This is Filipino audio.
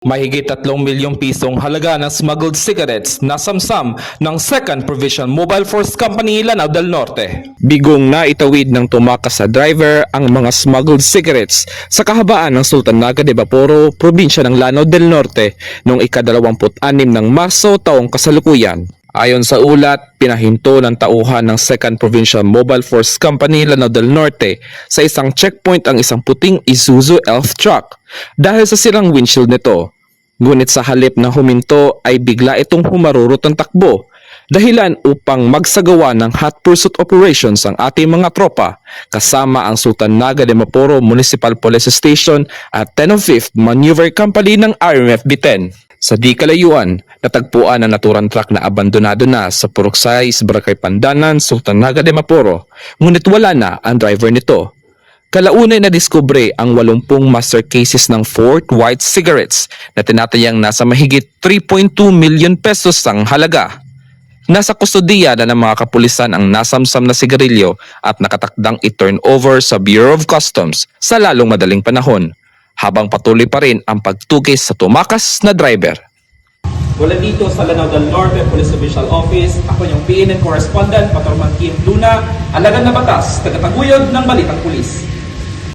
Mahigit 3 milyong pisong halaga ng smuggled cigarettes na samsam ng 2nd Provincial Mobile Force Company Lanao del Norte. Bigong na itawid ng tumakas sa driver ang mga smuggled cigarettes sa kahabaan ng Sultan Naga de Vaporo, probinsya ng Lanao del Norte noong ika-26 ng Marso taong kasalukuyan. Ayon sa ulat, pinahinto ng tauhan ng 2nd Provincial Mobile Force Company Lanao del Norte sa isang checkpoint ang isang puting Isuzu Elf truck dahil sa sirang windshield nito. Ngunit sa halip na huminto ay bigla itong humarurot ng takbo, dahilan upang magsagawa ng hot pursuit operations ang ating mga tropa kasama ang Sultan Naga de Vaporo Municipal Police Station at 10th Maneuver Company ng RMF B10. Sa di kalayuan, natagpuan ang naturang truck na abandonado na sa Puruksay, Barangay Pandanan, Sultan Naga de Vaporo, ngunit wala na ang driver nito. Kalaunay na diskubre ang 80 master cases ng Fort White cigarettes na tinatayang nasa mahigit 3.2 million pesos ang halaga. Nasa kustodiya na ng mga kapulisan ang nasamsam na sigarilyo at nakatakdang i-turn over sa Bureau of Customs sa lalong madaling panahon, habang patuloy pa rin ang pagtugis sa tumakas na driver. Mula dito sa Lanao del Norte Police Official Office, ako yung PNN Correspondent, Patrolman Kim Luna, alagad na batas, tagataguyod ng Balitang Pulis.